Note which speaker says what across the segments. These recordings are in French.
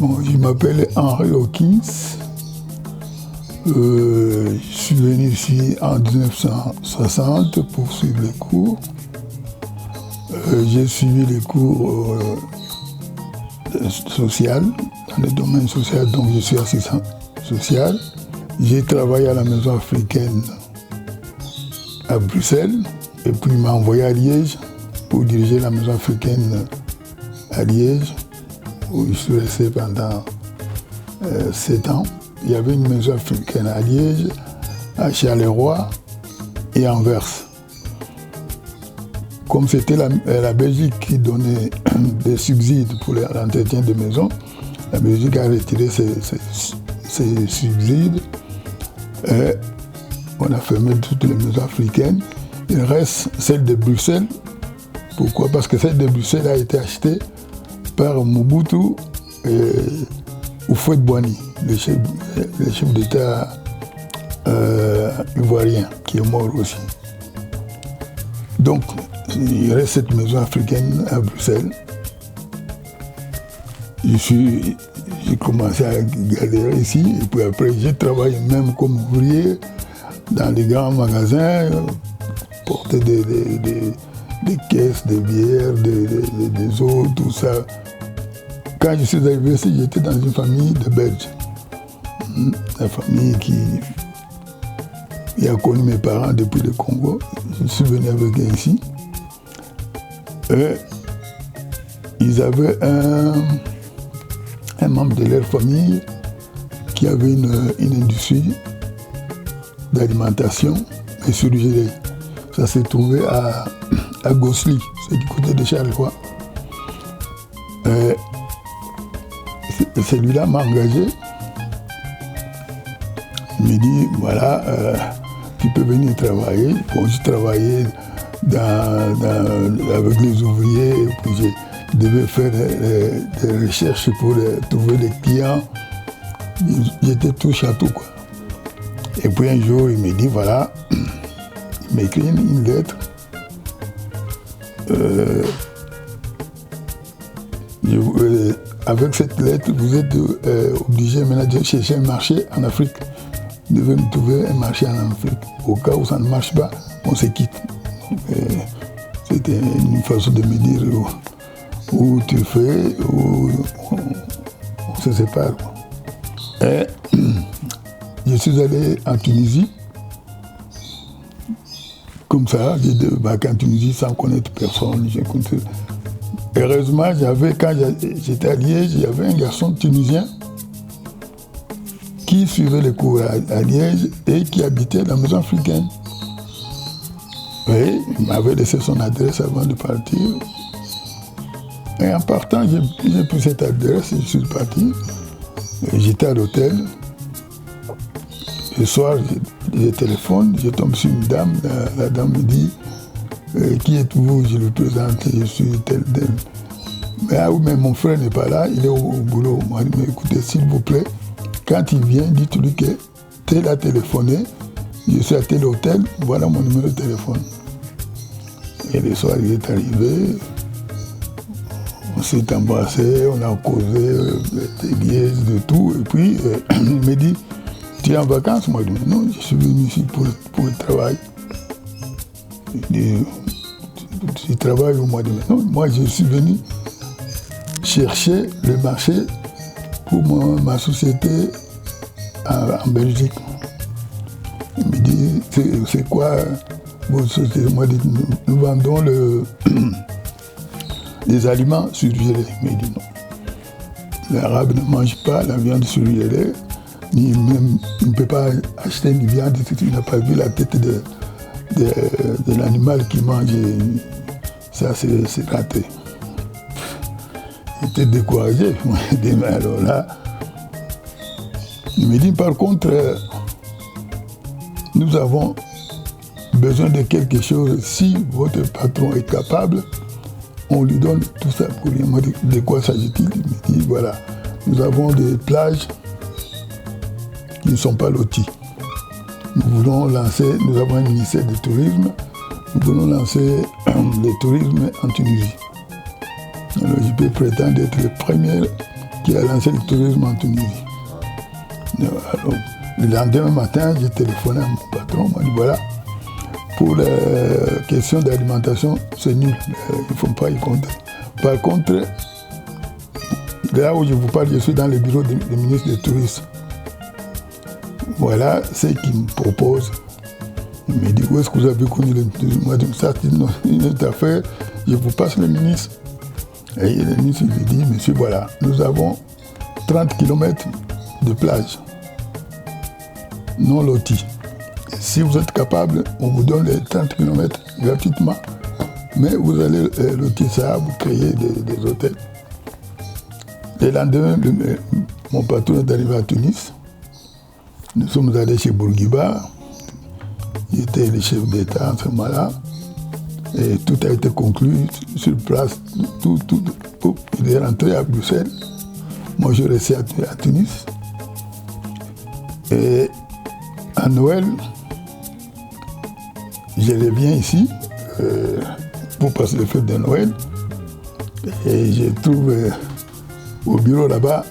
Speaker 1: Bon, je m'appelle Henry Hawkins. Je suis venu ici en 1960 pour suivre les cours. J'ai suivi les cours sociaux, dans le domaine social, donc je suis assistant social. J'ai travaillé à la maison africaine à Bruxelles et puis il m'a envoyé à Liège pour diriger la maison africaine à Liège, où je suis resté pendant 7 ans. Il y avait une maison africaine à Liège, à Charleroi et à Anvers. Comme c'était la Belgique qui donnait des subsides pour l'entretien de maisons, la Belgique a retiré ces subsides et on a fermé toutes les maisons africaines. Il reste celle de Bruxelles. Pourquoi? Parce que celle de Bruxelles a été achetée par Mobutu et Houphouët-Boigny, le chef d'État ivoirien, qui est mort aussi. Donc, il reste cette maison africaine à Bruxelles. J'ai commencé à galérer ici, et puis après, j'ai travaillé même comme ouvrier dans les grands magasins, porter des caisses, des bières, des eaux, tout ça. Quand je suis arrivé ici, j'étais dans une famille de Belges. La famille qui a connu mes parents depuis le Congo. Je suis venu avec eux ici. Et ils avaient un membre de leur famille qui avait une industrie d'alimentation et surgelée. Ça s'est trouvé à Gosselies, c'est du côté de Charleroi. Celui-là m'a engagé. Il me dit, voilà, tu peux venir travailler. Bon, je travaillais avec les ouvriers, et puis je devais faire des recherches pour trouver des clients. J'étais touche à tout, quoi. Et puis un jour, il me dit, voilà, il m'écrit une lettre. Avec cette lettre, vous êtes obligé maintenant de chercher un marché en Afrique. Vous devez me trouver un marché en Afrique. Au cas où ça ne marche pas, on se quitte. C'était une façon de me dire où tu fais, où on se sépare. Et je suis allé en Tunisie. Comme ça, j'ai débarqué en Tunisie sans connaître personne. Heureusement, quand j'étais à Liège, il y avait un garçon tunisien qui suivait les cours à Liège et qui habitait dans la maison africaine. Et il m'avait laissé son adresse avant de partir. Et en partant, j'ai pris cette adresse et je suis parti. J'étais à l'hôtel. Le soir, je téléphone, je tombe sur une dame. La dame me dit, qui êtes-vous? Je lui présente, je suis tel. Mais mon frère n'est pas là, il est au boulot. Moi, il m'a dit, écoutez, s'il vous plaît, quand il vient, dites-lui que tel a téléphoné, je suis à tel hôtel, voilà mon numéro de téléphone. Et le soir, il est arrivé, on s'est embrassé, on a causé des lièges, de tout, et puis il me dit, tu es en vacances? Moi, je dis, non, je suis venu ici pour le travail. Il dit, tu travailles au mois de mai? Non, moi, je suis venu chercher le marché pour ma société en Belgique. Il me dit, c'est quoi votre société? Moi, je dis, nous vendons les aliments surgelés. Il me dit non. L'arabe ne mange pas la viande surgelée, ni même, il ne peut pas acheter une viande si tu n'as pas vu la tête de l'animal qui mange. Ça, c'est raté. J'étais découragé. Mais alors là, il me dit, par contre, nous avons besoin de quelque chose. Si votre patron est capable, on lui donne tout ça pour lui. Moi, de quoi s'agit-il? Il me dit, voilà, nous avons des plages qui ne sont pas loties. Nous avons un ministère du tourisme, nous voulons lancer le tourisme en Tunisie. Alors je peux prétendre être le premier qui a lancé le tourisme en Tunisie. Alors, le lendemain matin, j'ai téléphoné à mon patron, il m'a dit voilà, pour la question d'alimentation, c'est nul, il ne faut pas y compter. Par contre, là où je vous parle, je suis dans le bureau du ministre du Tourisme. Voilà ce qu'il me propose. Il me dit, où est-ce que vous avez connu le tourisme? Moi, je dis, ça, c'est une autre affaire, je vous passe le ministre. Et le ministre lui dit, monsieur, voilà, nous avons 30 km de plage non lotis. Si vous êtes capable, on vous donne les 30 km gratuitement, mais vous allez lotir ça, vous créer des hôtels. Le lendemain, mon patron est arrivé à Tunis. Nous sommes allés chez Bourguiba. J'étais le chef d'État en ce moment-là. Et tout a été conclu sur place. Il est rentré à Bruxelles. Moi, je restais à Tunis. Et à Noël, je reviens ici pour passer les fêtes de Noël. Et je trouve au bureau là-bas,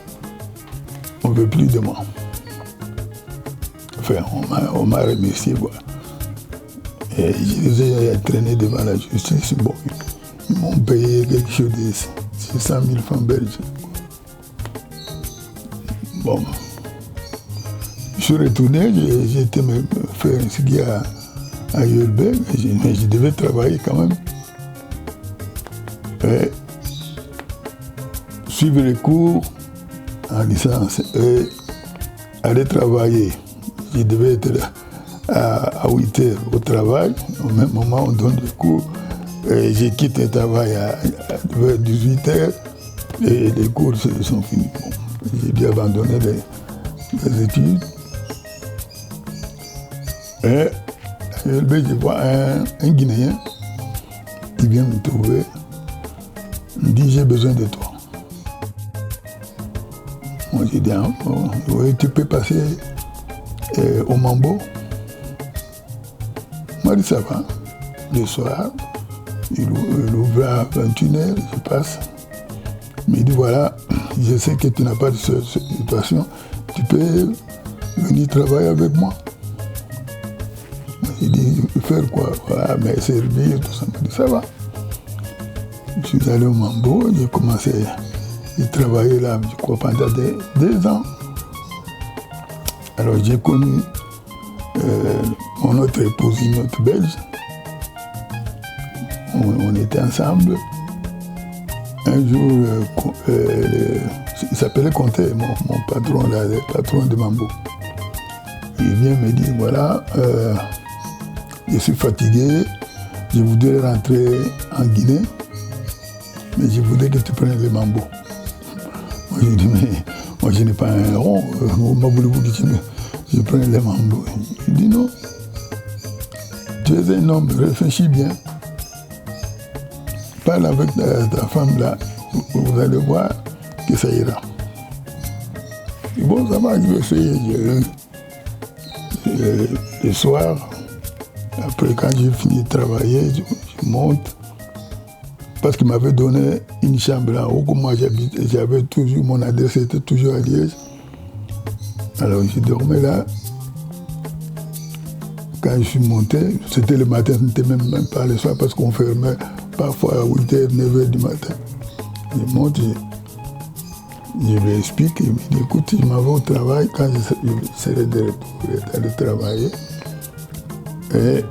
Speaker 1: on ne veut plus de moi. Enfin, on m'a remercié. Voilà. Et je les ai traînés devant la justice. Bon, ils m'ont payé quelque chose de 600 000 francs belges. Bon. Je suis retourné, j'ai été me faire un ski à Yolbe, mais je devais travailler quand même. Et suivre les cours en licence et aller travailler. Je devais être à 8 heures au travail. Au même moment, on donne des cours. Et j'ai quitté le travail à 18 heures et les cours sont finis. Bon, j'ai dû abandonner les études. Et je vois un Guinéen qui vient me trouver. Il me dit, j'ai besoin de toi. Moi, j'ai dit, oui, tu peux passer au Mambo. Moi, dit, ça va. Le soir, il ouvre à 21h, je passe. Il me dit, voilà, je sais que tu n'as pas de situation, tu peux venir travailler avec moi. Il dit, faire quoi? Voilà, mais servir, tout ça. Il me dit, ça va. Je suis allé au Mambo, j'ai commencé à travailler là, je crois, pendant 2 ans. Alors j'ai connu mon autre épouse, une autre belge. On était ensemble. Un jour, il s'appelait Conté, mon patron, là, le patron de Mambo. Il vient me dire, voilà, je suis fatigué, je voudrais rentrer en Guinée, mais je voudrais que tu prennes le Mambo. Moi, je dis, mais moi, je n'ai pas un rond, comment voulez-vous que je prenne le Mambo? Il dit, non, tu es un homme, réfléchis bien. Parle avec ta femme là, vous allez voir que ça ira. Et bon, ça va, je vais essayer. Le soir, après quand j'ai fini de travailler, je monte. Parce qu'il m'avait donné une chambre là où moi j'habitais. J'avais toujours, mon adresse était toujours à Liège. Alors je dormais là. Quand je suis monté, c'était le matin, ce n'était même pas le soir parce qu'on fermait parfois à 8h, 9h du matin. Je monte, je lui explique, il me dit, écoute, je m'en vais au travail, quand je serai de retour, d'aller travailler. Et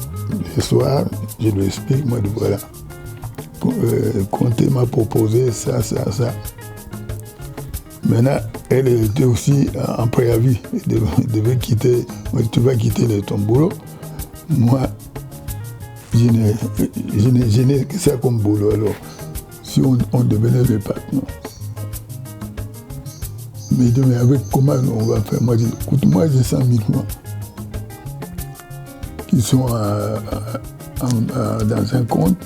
Speaker 1: le soir, je lui explique, moi, voilà, Conté m'a proposé ça, ça, ça. Maintenant, elle était aussi en préavis, elle devait quitter, tu vas quitter ton boulot. Moi, je n'ai que ça comme boulot, alors si on devenait les patrons. Mais il dit, mais avec comment on va faire? Moi, je dis, écoute, moi j'ai 100 000 francs qui sont dans un compte.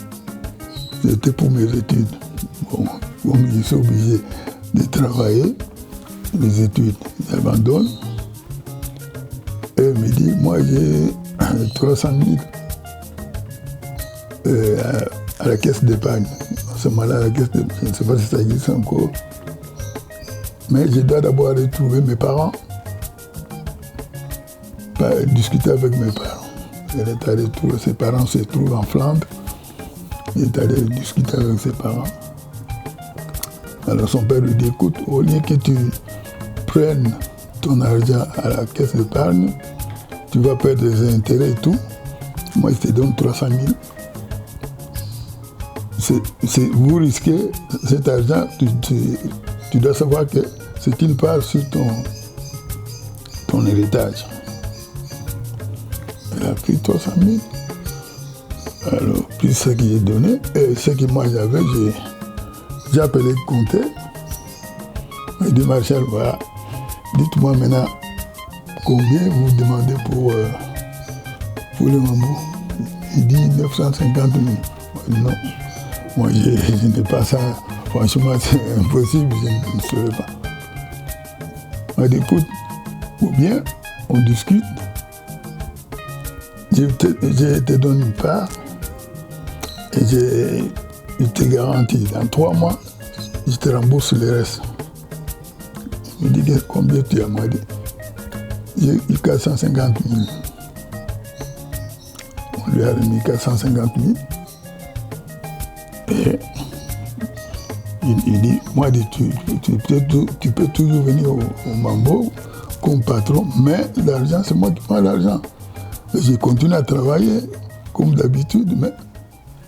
Speaker 1: C'était pour mes études. Bon, je suis obligé de travailler, les études, j'abandonne. Et il me dit, moi j'ai 300 000 à la caisse d'épargne. À ce moment-là, la caisse d'épargne, je ne sais pas si ça existe encore. Mais je dois d'abord retrouver mes parents, discuter avec mes parents. Elle est allée trouver ses parents, se trouvent en Flandre. Il est allé discuter avec ses parents. Alors son père lui dit, écoute, au lieu que tu prennes ton argent à la caisse d'épargne, tu vas perdre des intérêts et tout. Moi, je te donne 300 000. Vous risquez cet argent, tu dois savoir que c'est une part sur ton héritage. Elle a pris 300 000. Alors, plus ce qui est donné, et ce que moi j'avais, j'ai appelé le comté. Il dit, Marshal, voilà, dites-moi maintenant combien vous demandez pour le mambo. Il dit 950 000. Non, moi je n'ai pas ça. Franchement, c'est impossible, je ne saurais pas. Il dit, écoute, ou bien on discute, je te donne une part et je te garantis, dans 3 mois, je te rembourse le reste. Il me dit, combien tu as? Moi, j'ai eu 450 000. On lui a remis 450 000. Et il dit, moi, tu peux toujours venir au Mambo comme patron, mais l'argent, c'est moi qui prends l'argent. Et je continue à travailler comme d'habitude, mais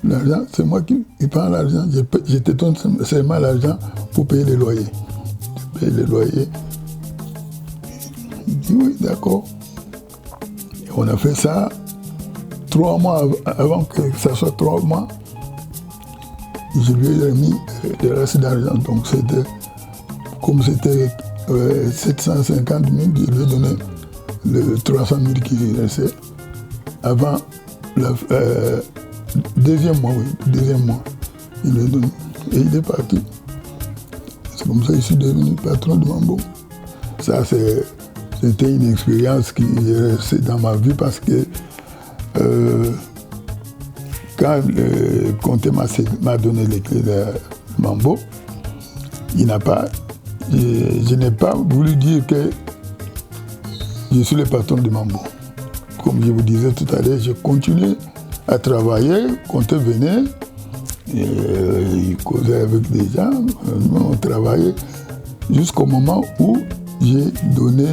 Speaker 1: l'argent, c'est moi qui prends l'argent. Je te donne seulement l'argent pour payer les loyers. Tu payes les loyers. Il dit, oui, d'accord. Et on a fait ça 3 mois avant que ça soit 3 mois. Je lui ai remis le reste d'argent. Donc comme c'était 750 000, je lui ai donné le 300 000 qui restait. Avant le deuxième mois, il lui a donné. Et il est parti. C'est comme ça que je suis devenu patron de Mambo. Ça, c'était une expérience qui est restée dans ma vie parce que quand le comté m'a donné les clés de Mambo, je n'ai pas voulu dire que je suis le patron de Mambo. Comme je vous disais tout à l'heure, j'ai continué à travailler, comté venait, il causait avec des gens, on travaillait jusqu'au moment où j'ai donné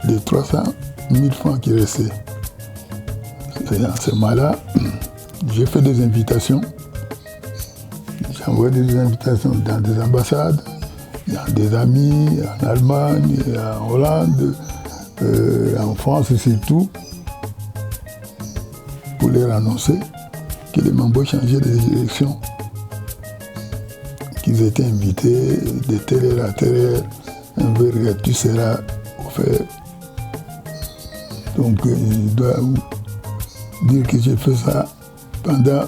Speaker 1: les 300 000 francs qui restaient. Et à ce moment-là, j'ai fait des invitations. J'ai envoyé des invitations dans des ambassades, dans des amis, en Allemagne, en Hollande, en France, c'est tout, pour leur annoncer que les Mambo changeaient de direction, qu'ils étaient invités de telle heure à telle heure, un verre gratuit sera offert. Donc, je dois dire que j'ai fait ça pendant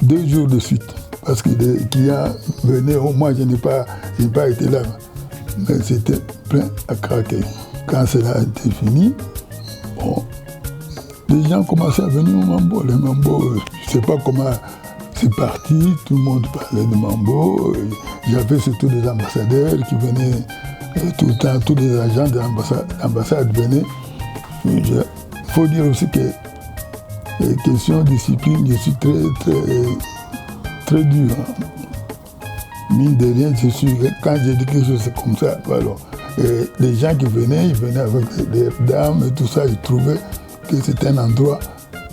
Speaker 1: 2 jours de suite. Parce qu'il y a venu, moi je n'ai pas été là, mais c'était plein à craquer. Quand cela a été fini, bon, les gens commençaient à venir au Mambo. Le Mambo, je ne sais pas comment c'est parti, tout le monde parlait de Mambo. J'avais surtout des ambassadeurs qui venaient tout le temps, tous les agents de l'ambassade venaient. Il faut dire aussi que les questions de discipline, je suis très dur. Mine de rien, je suis, quand je dis quelque chose, c'est comme ça. Alors, les gens qui venaient, ils venaient avec les dames et tout ça, ils trouvaient que c'était un endroit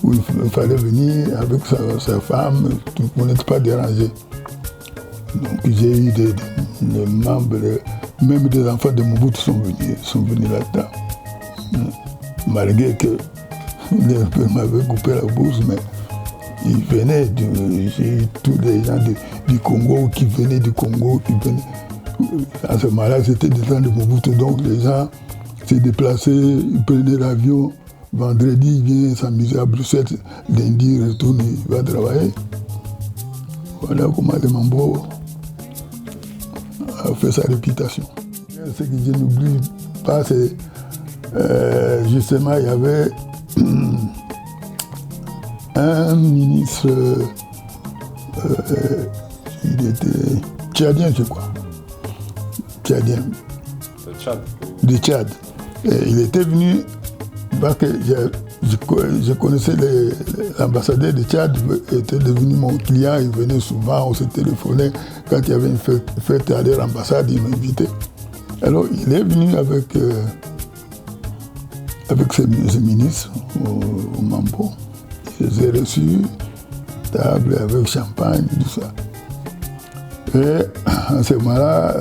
Speaker 1: où il fallait venir avec sa femme, pour n'être pas dérangé. Donc j'ai eu des membres, même des enfants de Mobutu sont venus là-dedans. Malgré que les pères m'avaient coupé la bourse, mais ils venaient, j'ai eu tous les gens du Congo qui venaient du Congo, qui venaient. À ce moment-là, c'était des gens de Mobutu, donc les gens se déplaçaient, ils prenaient l'avion. Vendredi, il vient s'amuser à Bruxelles, lundi, il retourne, il va travailler. Voilà comment le Mambo a fait sa réputation. Ce que je n'oublie pas, c'est justement, il y avait un ministre, il était tchadien, je crois. Tchadien.
Speaker 2: De Tchad.
Speaker 1: De Tchad. Et il était venu parce que je connaissais l'ambassadeur de Tchad, était devenu mon client, il venait souvent, on se téléphonait. Quand il y avait une fête à leur ambassade, il m'invitait. Alors il est venu avec ses ministres au Mambo. Je les ai reçus, table avec champagne, tout ça. Et à ce moment-là,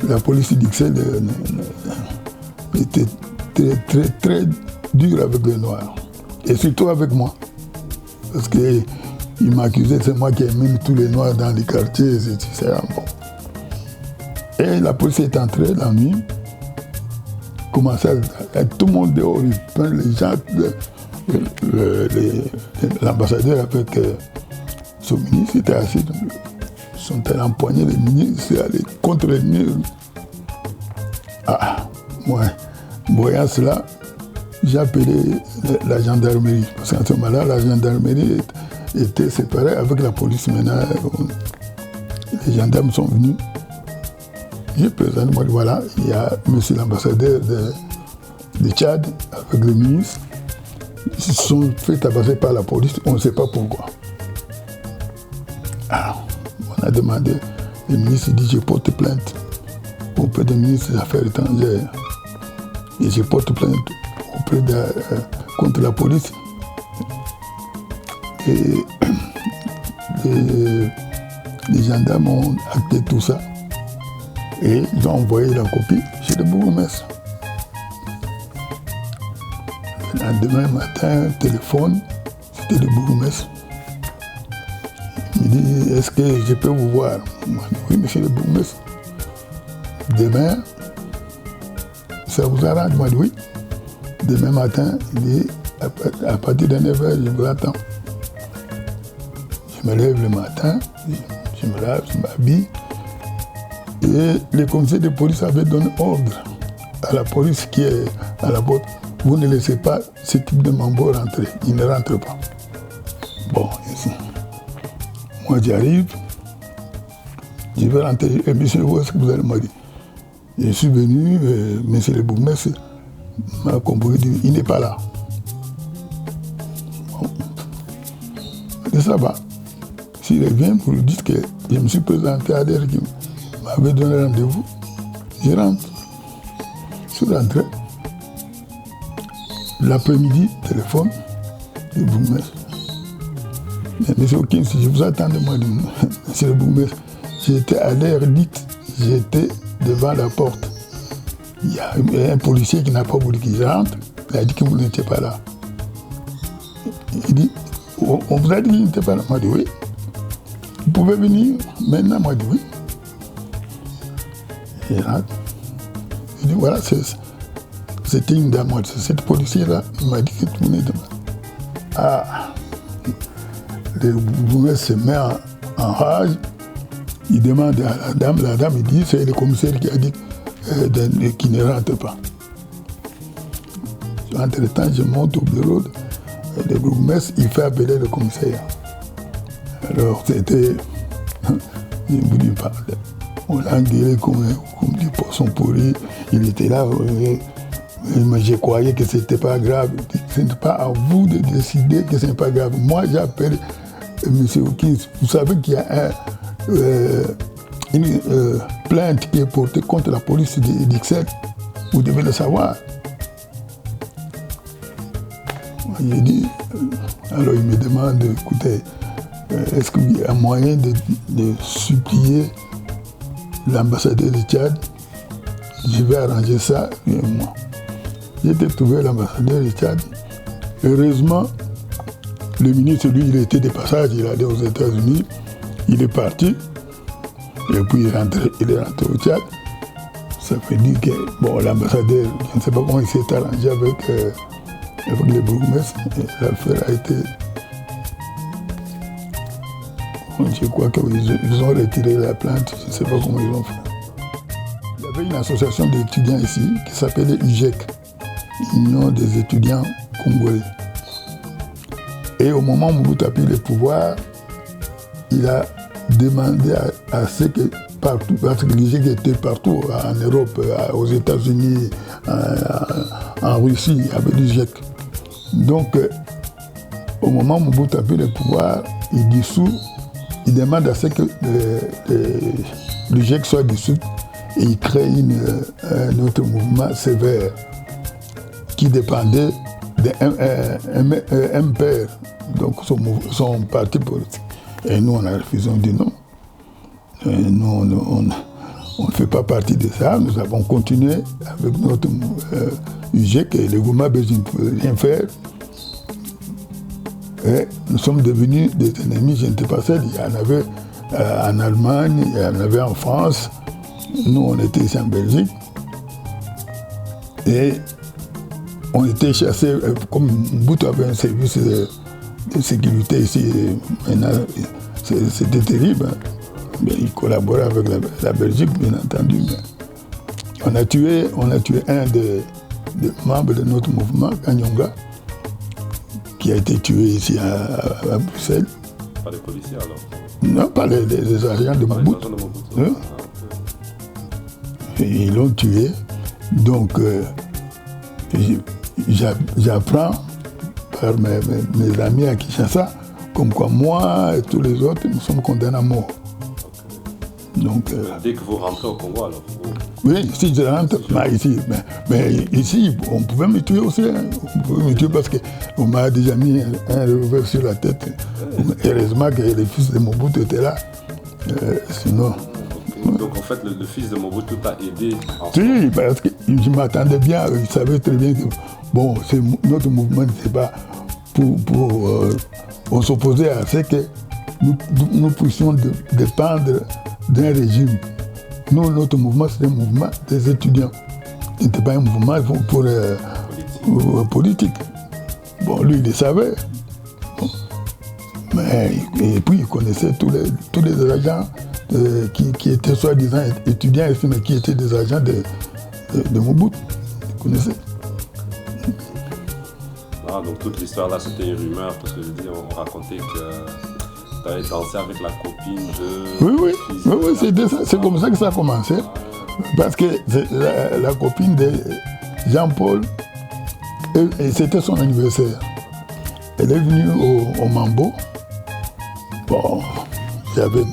Speaker 1: la police d'Ixelles était très dure avec les Noirs. Et surtout avec moi. Parce qu'il m'accusait, c'est moi qui ai mis tous les Noirs dans les quartiers, etc. Bon. Et la police est entrée la nuit, commençait à tout le monde dehors, les gens, l'ambassadeur avec son ministre était assis, ils sont allés empoigner les ministres, aller contre les murs. Ah, moi, voyant cela, j'ai appelé la gendarmerie, parce qu'à ce moment-là, la gendarmerie était séparée avec la police. Maintenant, les gendarmes sont venus. J'ai présenté, moi, voilà, il y a monsieur l'ambassadeur de Tchad avec le ministre. Ils se sont fait tabasser par la police, on ne sait pas pourquoi. Alors, on a demandé, le ministre dit, je porte plainte auprès du ministre des Affaires étrangères. Et je porte plainte auprès contre la police. Et les gendarmes ont acté tout ça. Et ils ont envoyé la copie chez le bourgmestre. Le lendemain matin, téléphone, c'était le bourgmestre. Il me dit, est-ce que je peux vous voir? Moi, oui, monsieur le bourgmestre. Demain, ça vous arrange? Moi, oui. Demain matin, il dit, à partir de 9h, je vous attends. Je me lève le matin, je me lave, je m'habille. Et le commissaire de police avait donné ordre à la police qui est à la porte. Vous ne laissez pas ce type de mambo rentrer. Il ne rentre pas. Bon, ici. Moi, j'arrive. Je vais rentrer. Et monsieur, où est-ce que vous allez me dire? Je suis venu, monsieur le bourgmestre m'a compris, il n'est pas là. Bon. Et ça va. S'il revient, vous lui dites que je me suis présenté à l'air qui m'avait donné rendez-vous. Je rentre. Je suis rentré. L'après-midi, téléphone, le bourgmestre. Mais monsieur Hawkins, je vous attendais, moi, monsieur le bourgmestre. J'étais à l'air dite, j'étais devant la porte. Il y a un policier qui n'a pas voulu qu'il rentre. Il a dit que vous n'étiez pas là. Il dit, on vous a dit qu'il n'était pas là. Moi, je dis oui. Vous pouvez venir maintenant? Moi, je dis oui. Il rentre. Il dit, voilà, c'était une dame. Cette policière-là, il m'a dit que tout le monde est demain. Ah, le bourgmestre se met en rage. Il demande à la dame, il dit, c'est le commissaire qui a dit qu'il ne rentre pas. Entre-temps, je monte au bureau du bourgmestre, il fait appeler le commissaire. Alors, c'était... Je ne vous dis pas. On l'a engueulé comme des poissons pourris. Il était là, mais je croyais que ce n'était pas grave. Ce n'est pas à vous de décider que ce n'est pas grave. Moi, j'appelle M. Hawkins. Vous savez qu'il y a une plainte qui est portée contre la police d'Ixelles. Vous devez le savoir. J'ai dit, alors il me demande, écoutez, est-ce qu'il y a moyen de supplier l'ambassadeur de Tchad? Je vais arranger ça. Moi, j'ai trouvé l'ambassadeur de Tchad. Heureusement, le ministre, lui, il était de passage, il allait aux États-Unis, il est parti, et puis il est rentré au Tchad. Ça veut dire que, bon, l'ambassadeur, je ne sais pas comment il s'est arrangé avec les bourgmestres, l'affaire a été... Je crois qu'ils ont retiré la plainte, je ne sais pas comment ils ont fait. Il y avait une association d'étudiants ici qui s'appelait UGEC, Union des étudiants congolais. Et au moment où Mobutu a pris le pouvoir, il a demandé à ce que partout, parce que l'IGEC était partout, en Europe, aux États-Unis, en Russie, il y avait l'IGEC. Donc, au moment où Mobutu a pris le pouvoir, il dissout, il demande à ce que l'IGEC soit dissous et il crée un autre mouvement sévère qui dépendait de MPR, donc son parti politique. Et nous, on a refusé, on dit non. Nous, on ne fait pas partie de ça. Nous avons continué avec notre UGEC et le gouvernement belge ne pouvait rien faire. Et nous sommes devenus des ennemis, je n'étais pas seul. Il y en avait en Allemagne, il y en avait en France. Nous, on était ici en Belgique. Et on était chassés, comme Mobutu avait un service de sécurité ici. Maintenant, c'était terrible. Hein. Mais il collaborait avec la Belgique, bien entendu. Mais on a tué un des membres de notre mouvement, Kanyonga, qui a été tué ici à Bruxelles.
Speaker 2: Pas les policiers alors?
Speaker 1: Non, pas les agents de Mobutu. Hein? Ils l'ont tué. Donc, j'apprends par mes amis à Kinshasa, comme quoi moi et tous les autres, nous sommes condamnés à mort. Donc,
Speaker 2: dès que vous rentrez au Congo, alors
Speaker 1: oui, si je rentre, ici, mais ici, on pouvait me tuer aussi. Hein. On pouvait me tuer parce qu'on m'a déjà mis un revers sur la tête. Heureusement que le fils de Mobutu était là. Sinon.
Speaker 2: Donc en fait, le fils de Mobutu t'a aidé en
Speaker 1: Si, parce que je m'attendais bien, il savait très bien que bon, notre mouvement n'était pas on s'opposait à ce que nous puissions dépendre d'un régime. Nous, notre mouvement, c'était un mouvement des étudiants. Ce n'était pas un mouvement pour politique. Bon, lui, il le savait. Bon. Mais, et puis, il connaissait tous les agents qui étaient soi-disant étudiants, mais qui étaient des agents de Mobutu. Il connaissait.
Speaker 2: Ah, donc toute l'histoire là, c'était une rumeur, parce que je dis, on racontait que tu avais dansé avec la copine de...
Speaker 1: Oui, c'est comme ça que ça a commencé. Parce que la copine de Jean-Paul, et c'était son anniversaire. Elle est venue au Mambo. Bon, il y avait,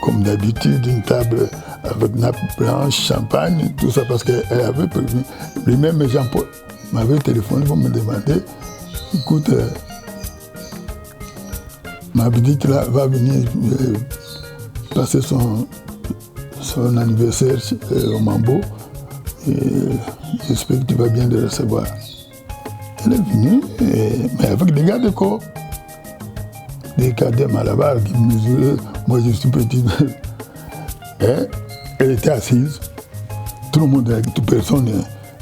Speaker 1: comme d'habitude, une table avec nappe blanche, champagne, tout ça, parce qu'elle avait prévu. Lui-même, Jean-Paul, m'avait téléphoné pour me demander, écoute, ma petite là va venir passer son anniversaire au Mambo et j'espère que tu vas bien le recevoir. Elle est venue, mais avec des gardes de corps, des cadets malabars qui mesuraient, moi je suis petit. Et elle était assise, tout le monde, toute personne.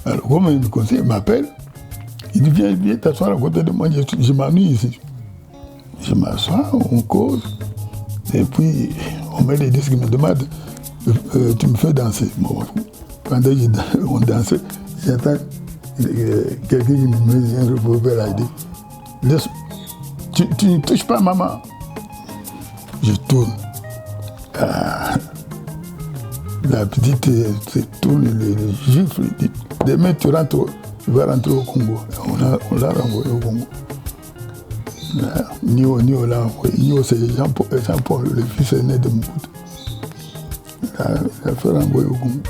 Speaker 1: Alors comme le conseiller m'appelle, il dit viens t'asseoir à côté de moi, je m'ennuie ici. Je m'assois, on cause, et puis on met les disques, il me demande, tu me fais danser. Bon, pendant qu'on dansait, j'entends quelqu'un qui me met un revolver là, il dit, tu ne touches pas maman. Je tourne. La petite se tourne, le gifle, il dit, demain tu vas rentrer au Congo. On l'a renvoyé au Congo. Nio l'a envoyé. Nio, c'est Jean-Paul, le fils aîné de Mobutu. Il a fait renvoyer au Congo.